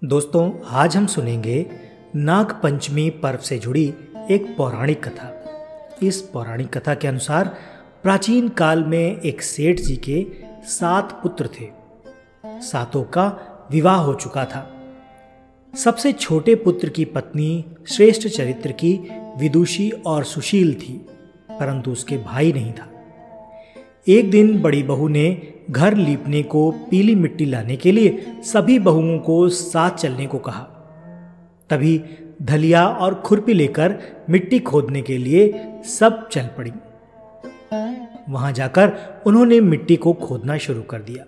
दोस्तों, आज हम सुनेंगे नाग पंचमी पर्व से जुड़ी एक पौराणिक कथा। इस पौराणिक कथा के अनुसार प्राचीन काल में एक सेठ जी के 7 पुत्र थे। सातों का विवाह हो चुका था। सबसे छोटे पुत्र की पत्नी श्रेष्ठ चरित्र की विदुषी और सुशील थी, परंतु उसके भाई नहीं था। एक दिन बड़ी बहू ने घर लीपने को पीली मिट्टी लाने के लिए सभी बहुओं को साथ चलने को कहा। तभी धलिया और खुरपी लेकर मिट्टी खोदने के लिए सब चल पड़ी। वहां जाकर उन्होंने मिट्टी को खोदना शुरू कर दिया।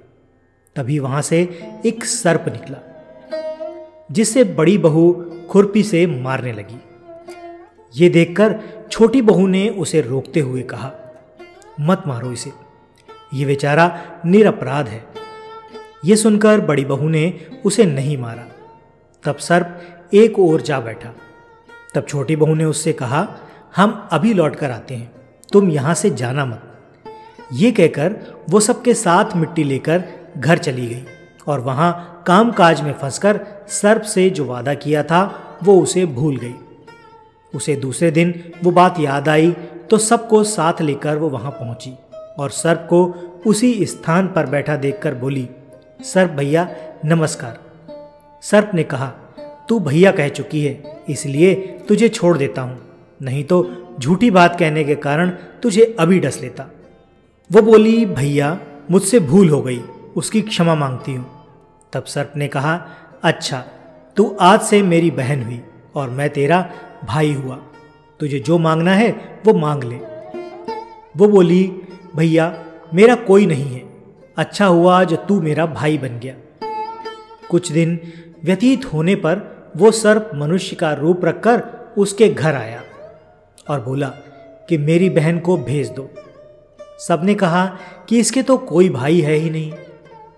तभी वहां से एक सर्प निकला, जिससे बड़ी बहू खुरपी से मारने लगी। ये देखकर छोटी बहू ने उसे रोकते हुए कहा, मत मारो इसे, ये बेचारा निरपराध है। ये सुनकर बड़ी बहू ने उसे नहीं मारा। तब सर्प एक ओर जा बैठा। तब छोटी बहू ने उससे कहा, हम अभी लौट कर आते हैं, तुम यहां से जाना मत। ये कहकर वो सबके साथ मिट्टी लेकर घर चली गई और वहां कामकाज में फंसकर सर्प से जो वादा किया था वो उसे भूल गई। उसे दूसरे दिन वो बात याद आई तो सबको साथ लेकर वो वहां पहुंची और सर्प को उसी स्थान पर बैठा देखकर बोली, सर्प भैया नमस्कार। सर्प ने कहा, तू भैया कह चुकी है, इसलिए तुझे छोड़ देता हूं, नहीं तो झूठी बात कहने के कारण तुझे अभी डस लेता। वो बोली, भैया मुझसे भूल हो गई, उसकी क्षमा मांगती हूं। तब सर्प ने कहा, अच्छा, तू आज से मेरी बहन हुई और मैं तेरा भाई हुआ, तुझे जो मांगना है वो मांग ले। वो बोली, भैया मेरा कोई नहीं है, अच्छा हुआ जो तू मेरा भाई बन गया। कुछ दिन व्यतीत होने पर वो सर्प मनुष्य का रूप रखकर उसके घर आया और बोला कि मेरी बहन को भेज दो। सबने कहा कि इसके तो कोई भाई है ही नहीं।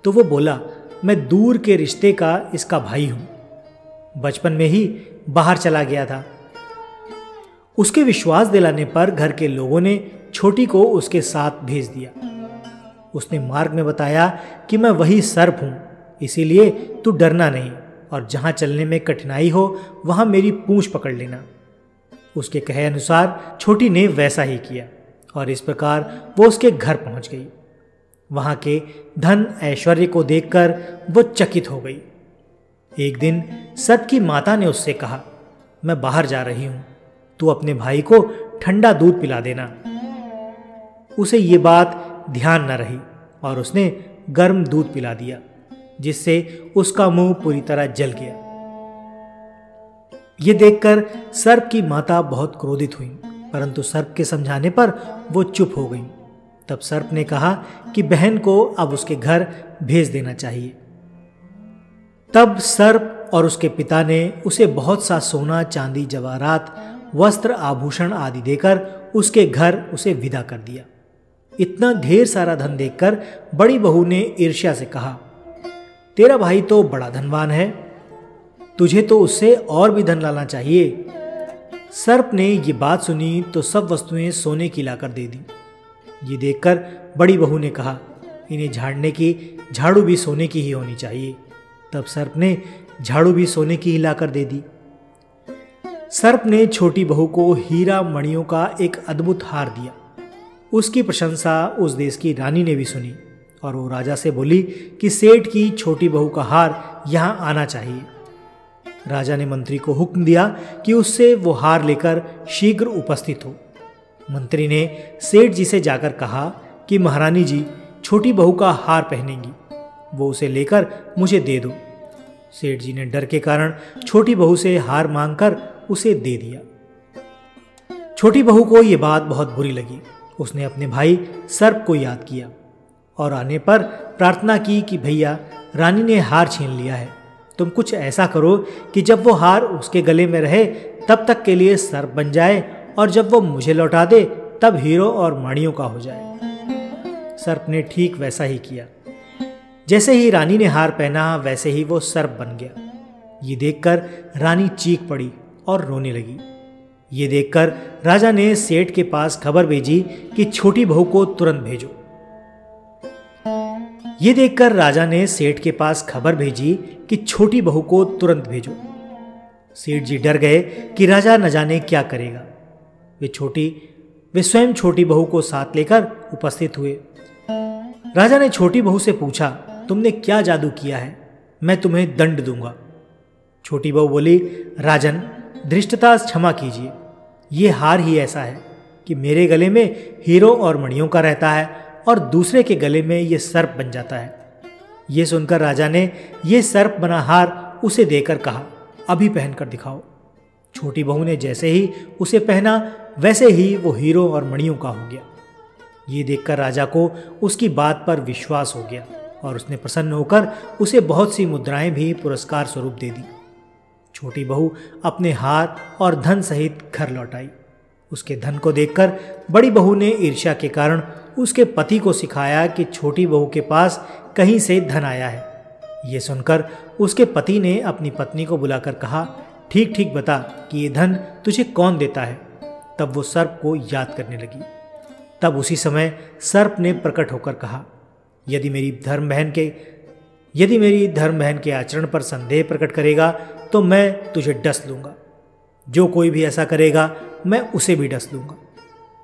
तो वो बोला, मैं दूर के रिश्ते का इसका भाई हूं, बचपन में ही बाहर चला गया था। उसके विश्वास दिलाने पर घर के लोगों ने छोटी को उसके साथ भेज दिया। उसने मार्ग में बताया कि मैं वही सर्प हूं, इसीलिए तू डरना नहीं और जहां चलने में कठिनाई हो वहां मेरी पूंछ पकड़ लेना। उसके कहे अनुसार छोटी ने वैसा ही किया और इस प्रकार वो उसके घर पहुंच गई। वहां के धन ऐश्वर्य को देखकर वो चकित हो गई। एक दिन सर्प की माता ने उससे कहा, मैं बाहर जा रही हूं, तू अपने भाई को ठंडा दूध पिला देना। उसे ये बात ध्यान न रही और उसने गर्म दूध पिला दिया, जिससे उसका मुंह पूरी तरह जल गया। यह देखकर सर्प की माता बहुत क्रोधित हुई, परंतु सर्प के समझाने पर वो चुप हो गई। तब सर्प ने कहा कि बहन को अब उसके घर भेज देना चाहिए। तब सर्प और उसके पिता ने उसे बहुत सा सोना, चांदी, जवाहरात, वस्त्र, आभूषण आदि देकर उसके घर उसे विदा कर दिया। इतना ढेर सारा धन देखकर बड़ी बहू ने ईर्ष्या से कहा, तेरा भाई तो बड़ा धनवान है, तुझे तो उससे और भी धन लाना चाहिए। सर्प ने ये बात सुनी तो सब वस्तुएं सोने की लाकर दे दी। ये देखकर बड़ी बहू ने कहा, इन्हें झाड़ने की झाड़ू भी सोने की ही होनी चाहिए। तब सर्प ने झाड़ू भी सोने की ही लाकर दे दी। सर्प ने छोटी बहू को हीरा मणियों का एक अद्भुत हार दिया। उसकी प्रशंसा उस देश की रानी ने भी सुनी और वो राजा से बोली कि सेठ की छोटी बहू का हार यहां आना चाहिए। राजा ने मंत्री को हुक्म दिया कि उससे वो हार लेकर शीघ्र उपस्थित हो। मंत्री ने सेठ जी से जाकर कहा कि महारानी जी छोटी बहू का हार पहनेंगी, वो उसे लेकर मुझे दे दो। सेठ जी ने डर के कारण छोटी बहू से हार मांगकर उसे दे दिया। छोटी बहू को यह बात बहुत बुरी लगी। उसने अपने भाई सर्प को याद किया और आने पर प्रार्थना की कि भैया रानी ने हार छीन लिया है, तुम कुछ ऐसा करो कि जब वो हार उसके गले में रहे तब तक के लिए सर्प बन जाए और जब वो मुझे लौटा दे तब हीरो और मणियों का हो जाए। सर्प ने ठीक वैसा ही किया। जैसे ही रानी ने हार पहना वैसे ही वो सर्प बन गया। ये देखकर रानी चीख पड़ी और रोने लगी। ये देखकर राजा ने सेठ के पास खबर भेजी कि छोटी बहू को तुरंत भेजो। ये देखकर राजा ने सेठ के पास खबर भेजी कि छोटी बहू को तुरंत भेजो। सेठ जी डर गए कि राजा न जाने क्या करेगा। वे स्वयं छोटी बहू को साथ लेकर उपस्थित हुए। राजा ने छोटी बहू से पूछा, तुमने क्या जादू किया है? मैं तुम्हें दंड दूंगा। छोटी बहू बोली, राजन, धृष्टता क्षमा कीजिए, ये हार ही ऐसा है कि मेरे गले में हीरो और मणियों का रहता है और दूसरे के गले में ये सर्प बन जाता है। ये सुनकर राजा ने ये सर्प बना हार उसे देकर कहा, अभी पहनकर दिखाओ। छोटी बहू ने जैसे ही उसे पहना वैसे ही वो हीरो और मणियों का हो गया। ये देखकर राजा को उसकी बात पर विश्वास हो गया और उसने प्रसन्न होकर उसे बहुत सी मुद्राएं भी पुरस्कार स्वरूप दे दी। छोटी बहू अपने हार और धन सहित घर लौट आई। उसके धन को देखकर बड़ी बहू ने ईर्ष्या के कारण उसके पति को सिखाया कि छोटी बहू के पास कहीं से धन आया है। ये सुनकर उसके पति ने अपनी पत्नी को बुलाकर कहा, ठीक ठीक बता कि ये धन तुझे कौन देता है। तब वो सर्प को याद करने लगी। तब उसी समय सर्प ने प्रकट होकर कहा, यदि मेरी धर्म बहन के आचरण पर संदेह प्रकट करेगा तो मैं तुझे डस लूंगा। जो कोई भी ऐसा करेगा मैं उसे भी डस लूंगा।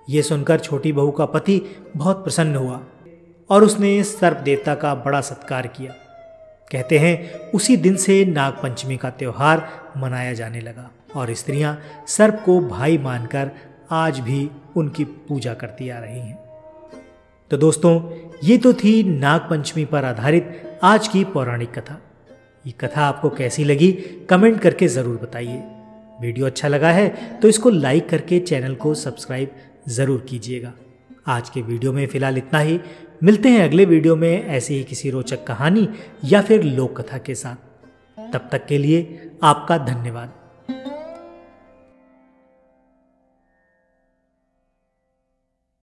ये सुनकर छोटी बहू का पति बहुत प्रसन्न हुआ और उसने सर्प देवता का बड़ा सत्कार किया। कहते हैं उसी दिन से नागपंचमी का त्योहार मनाया जाने लगा और स्त्रियां सर्प को भाई मानकर आज भी उनकी पूजा करती आ रही हैं। तो दोस्तों, ये तो थी नागपंचमी पर आधारित आज की पौराणिक कथा। ये कथा आपको कैसी लगी कमेंट करके ज़रूर बताइए। वीडियो अच्छा लगा है तो इसको लाइक करके चैनल को सब्सक्राइब ज़रूर कीजिएगा। आज के वीडियो में फ़िलहाल इतना ही। मिलते हैं अगले वीडियो में ऐसी ही किसी रोचक कहानी या फिर लोक कथा के साथ। तब तक के लिए आपका धन्यवाद।